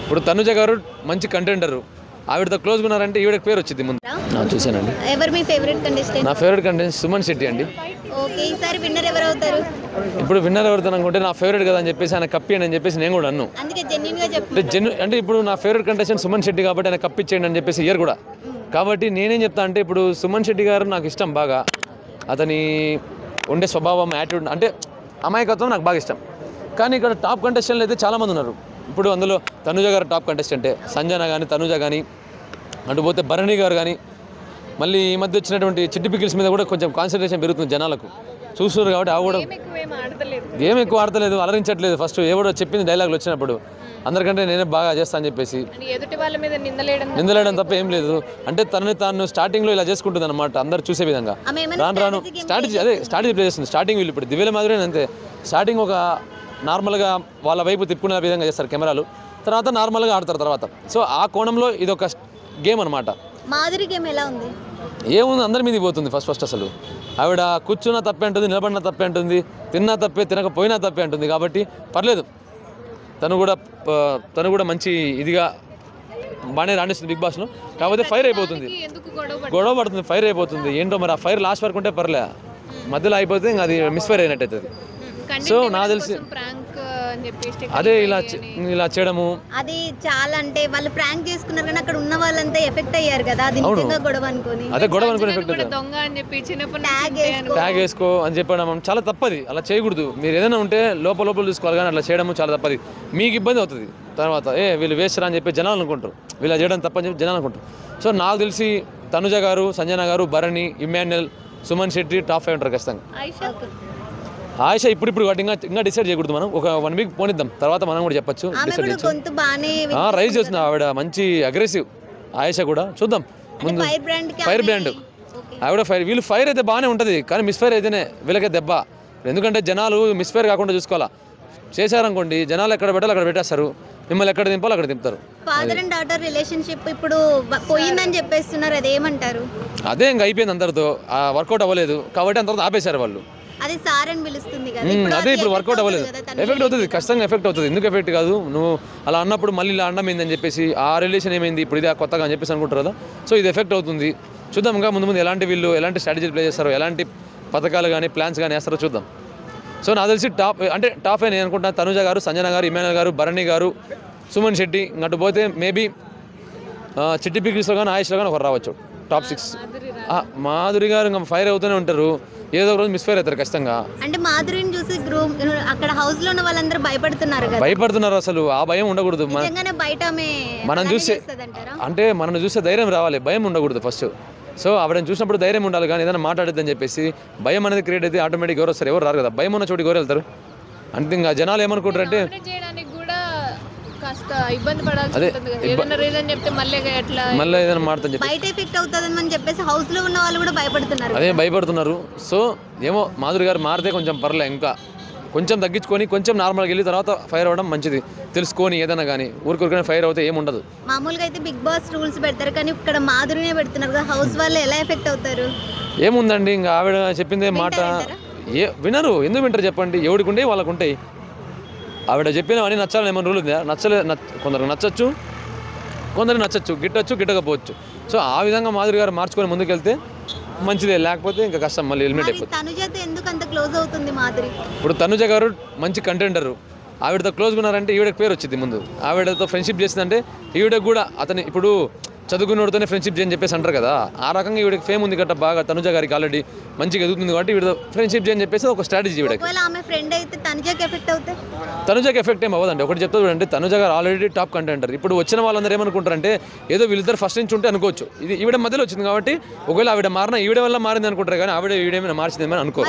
ఇప్పుడు తనుజ గారు మంచి కంటెండర్, ఆవిడతో క్లోజ్గా ఉన్నారంటే ఈవిడకి పేరు వచ్చింది ముందు. చూసానండి. ఎవరు మీ ఫేవరెట్ కంటెస్టెంట్? నా ఫేవరెట్ కంటెస్టెంట్ సుమన్ శెట్టి అండి. ఓకే, ఈసారి విన్నర్ ఎవరు అవుతారు? ఇప్పుడు విన్నర్ ఎవరితో అనుకుంటే నా ఫేవరెట్ కదా అని చెప్పేసి ఆయన కప్పియండి అని చెప్పేసి నేను కూడా అన్ను. అందుకే జెన్యూన్ గా చెప్తాను. అంటే ఇప్పుడు నా ఫేవరెట్ కంటెస్టెంట్ సుమన్ శెట్టి కాబట్టి ఆయన కప్పిచ్చేయండి అని చెప్పేసి ఇయర్ కూడా. కాబట్టి నేనేం చెప్తా అంటే ఇప్పుడు సుమన్ శెట్టి గారు నాకు ఇష్టం బాగా. అతని ఉండే స్వభావం, యాటిట్యూడ్, అంటే అమాయకత్వం నాకు బాగా ఇష్టం. కానీ ఇక్కడ టాప్ కంటెస్టెంట్లు అయితే చాలామంది ఉన్నారు. ఇప్పుడు అందులో తనుజ గారు టాప్ కంటెస్టెంటే, సంజన కానీ తనుజ కానీ, అటు పోతే భరణి గారు కానీ, మళ్ళీ ఈ మధ్య వచ్చినటువంటి చిట్టి పికిల్స్ మీద కూడా కొంచెం కాన్సన్ట్రేషన్ పెరుగుతుంది జనాలకు చూస్తున్నారు కాబట్టి. అవి కూడా గేమ్ ఎక్కువ ఆడతలేదు, అలరించట్లేదు. ఫస్ట్ ఎవడో చెప్పింది డైలాగులు వచ్చినప్పుడు అందరికంటే నేనే బాగా చేస్తా అని చెప్పేసి నిందలేయడం తప్ప ఏం లేదు. అంటే తనని తాను స్టార్టింగ్లో ఇలా చేసుకుంటుంది అనమాట, అందరు చూసే విధంగా. రాను రాను స్ట్రాటజీ ప్లే చేస్తుంది. స్టార్టింగ్ వీళ్ళు ఇప్పుడు దివ్యల మాదిరి అంతే, స్టార్టింగ్ ఒక నార్మల్గా వాళ్ళ వైపు తిప్పుకునే విధంగా చేస్తారు కెమెరాలు, తర్వాత నార్మల్గా ఆడతారు తర్వాత. సో ఆ కోణంలో ఇది ఒక గేమ్ అనమాట. మాధురి గేమ్ ఎలా ఉంది? ఏముంది, అందరి మీదకి పోతుంది. ఫస్ట్ అసలు ఆవిడ కూర్చున్నా తప్పే అంటుంది, నిలబడినా తప్పే అంటుంది, తిన్నా తప్పే, తినకపోయినా తప్పే అంటుంది. కాబట్టి పర్లేదు, తను కూడా మంచి ఇదిగా బాగానే రాణిస్తుంది బిగ్ బాస్లో. కాకపోతే ఫైర్ అయిపోతుంది, గొడవ పడుతుంది, ఫైర్ అయిపోతుంది. ఏంటో మరి ఆ ఫైర్ లాస్ట్ వరకు ఉంటే పర్లే, మధ్యలో అయిపోతే ఇంకా అది మిస్ఫైర్ అయినట్టు అవుతుంది. సో నాకు తెలిసి అదే ఇలా చేయడము అది చాలా, అంటే వాళ్ళు ప్రాంక్ చేసుకున్నారు కానీ అక్కడ ఉన్న వాళ్ళంతా ఎఫెక్ట్ అయ్యారు కదా, అది నిజంగా గొడవ అనుకోని. అదే గొడవ అనుకుని ఎఫెక్ట్ ట్యాగ్ వేసుకో అని చెప్పడం చాలా తప్పది. అలా చేయకూడదు. మీరు ఏదైనా ఉంటే లోపల చూసుకోవాలి, కానీ అట్లా చేయడం చాలా తప్పది. మీకు ఇబ్బంది అవుతుంది తర్వాత. వీళ్ళు వేస్తారా అని చెప్పి జనాలు అనుకుంటారు, వీళ్ళు చేయడం తప్పని చెప్పి జనాలు అనుకుంటారు. సో నాకు తెలిసి తనుజ గారు, సంజన గారు, భరణి, ఇమ్మాన్యుయల్, సుమన్ శెట్టి టాప్ 5 ఉంటారు ఖచ్చితంగా. ఆయిష ఇప్పుడు ఇంకా డిసైడ్ చేయకూడదు. మనం ఒక 1 వీక్ పోనిద్దాం, తర్వాత మనం కూడా చెప్పచ్చు. రైజ్ చేస్తుంది ఆవిడ, మంచి అగ్రెసివ్. ఆయిష కూడా చూద్దాం ముందు. ఫైర్ బ్రాండ్ ఆవిడ ఫైర్. వీళ్ళు ఫైర్ అయితే బాగానే ఉంటుంది, కానీ మిస్ఫైర్ అయితేనే వీళ్ళకే దెబ్బ. ఎందుకంటే జనాలు మిస్ఫైర్ కాకుండా చూసుకోవాలా. చేశారనుకోండి, జనాలు ఎక్కడ పెట్టాలి అక్కడ పెట్టేస్తారు, మిమ్మల్ని ఎక్కడ దింపాలి అక్కడ దింపుతారు. ఫాదర్ అండ్ డాటర్ రిలేషన్షిప్ ఇప్పుడు పోయిందని చెప్పేస్తున్నారు, అదేమంటారు? అదే ఇంకా అయిపోయింది, అందరితో వర్కౌట్ అవ్వలేదు కాబట్టి అందరితో ఆపేశారు వాళ్ళు. అది సార్ అని పిలుస్తుంది కదా, అదే ఇప్పుడు వర్కౌట్ అవ్వలేదు. ఎఫెక్ట్ అవుతుంది, ఖచ్చితంగా ఎఫెక్ట్ అవుతుంది. ఎందుకు ఎఫెక్ట్ కాదు, నువ్వు అలా అన్నప్పుడు మళ్ళీ ఇలా అన్నమైందని చెప్పేసి ఆ రిలేషన్ ఏమైంది ఇప్పుడు ఇది కొత్తగా అని చెప్పేసి అనుకుంటారు కదా. సో ఇది ఎఫెక్ట్ అవుతుంది. చూద్దాం ఇంకా ముందు వీళ్ళు ఎలాంటి స్ట్రాటజీలు ప్లే చేస్తారో, ఎలాంటి పథకాలు కానీ ప్లాన్స్ కానీ వేస్తారో చూద్దాం. సో నాకు తెలిసి టాప్ నేను అనుకుంటున్నా తనుజ గారు, సంజన గారు, ఇమ్మాన్యుయల్ గారు, భరణి గారు, సుమన్ శెట్టి. అటు పోతే మేబీ చిట్టి పికిల్స్లో కానీ ఆయుష్లో కానీ ఒకరు రావచ్చు టాప్ 6. మాధురి గారు ఇంకా ఫైర్ అవుతూనే ఉంటారు, ఏదో రోజు మిస్ఫైర్ అవుతారు ఖచ్చితంగా. అంటే మాధురిని చూసి అక్కడ హౌస్ లో ఉన్న వాళ్ళందరూ భయపడుతున్నారు. అసలు ఆ భయం ఉండకూడదు. మనం చూస్తే అంటే మనం చూస్తే ధైర్యం రావాలి, భయం ఉండకూడదు ఫస్ట్. సో ఆవిడని చూసినప్పుడు ధైర్యం ఉండాలి, కానీ ఏదైనా మాట్లాడద్దని చెప్పేసి భయం అనేది క్రియేట్ అయితే ఆటోమేటిక్ ఎవరు వస్తారు, ఎవరు రారు కదా. భయం ఉన్న చోటు ఎవరు వెళ్తారు అంటే ఇంకా జనాలు ఏమనుకుంటారు అంటే మళ్ళీ ఏదైనా మాట్లాడుతుంది అదే భయపడుతున్నారు. సో ఏమో మాధురి గారు మారితే కొంచెం పర్లే, ఇంకా కొంచెం తగ్గించుకొని కొంచెం నార్మల్గా వెళ్ళి తర్వాత ఫైర్ అవ్వడం మంచిది. తెలుసుకొని ఏదైనా కానీ ఊరికొరికైనా ఫైర్ అవుతే ఏముండదు. మామూలుగా అయితే బిగ్ బాస్ రూల్స్ పెడతారు, కానీ ఇక్కడ మాధురినే పెడుతున్నారు కదా, హౌస్ వాళ్ళు ఎలా ఎఫెక్ట్ అవుతారు? ఏముందండి, ఇంకా ఆవిడ చెప్పిందే మాట వినరు. ఎందుకు వింటారు చెప్పండి, ఎవరికి ఉంటే వాళ్ళకు ఉంటాయి. ఆవిడ చెప్పినవన్నీ నచ్చాలని ఏమైనా రూల్ ఉందా? కొందరికి నచ్చచ్చు, కొందరికి నచ్చచ్చు, గిట్టకపోవచ్చు. సో ఆ విధంగా మాధురి గారు మార్చుకొని ముందుకెళ్తే మంచిదే, లేకపోతే ఇంకా కష్టం, మళ్ళీ ఎలిమినేట్ అయిపోతుంది. ఇప్పుడు తనుజ గారు మంచి కంటెండర్, ఆవిడతో క్లోజ్గా ఉన్నారంటే ఈవిడకి పేరు వచ్చింది ముందు. ఆవిడతో ఫ్రెండ్షిప్ చేసిందంటే ఈవిడకి కూడా అతను ఇప్పుడు చదువుకున్నోడితోనే ఫ్రెండ్షిప్ చేయని చెప్పేసి అంటారు కదా, ఆ రకంగా ఈవిడకి ఫేమ్ ఉంది కదా బాగా. తనుజ గారికి ఆల్రెడీ మంచిగా ఎదుగుతుంది కాబట్టి ఈవిడ ఫ్రెండ్షిప్ చేయని చెప్పేసి ఒక స్ట్రాటజీ. ఈవిడకి తనుజకి ఎఫెక్ట్ ఏం అవ్వదండి. ఒకటి చెప్తా చూడండి, తనుజ గారు ఆల్రెడీ టాప్ కంటెండర్. ఇప్పుడు వచ్చిన వాళ్ళందరూ ఏమనుకుంటారంటే ఏదో వీళ్ళిద్దరు ఫస్ట్ నుంచి ఉంటే అనుకోవచ్చు, ఇది ఈవిడ మధ్యలో వచ్చింది కాబట్టి ఒకవేళ ఆవిడ మారినా ఈవిడ వల్ల మారింది అనుకుంటారు, కానీ ఈవిడేమైనా మార్చిందేమని అనుకో.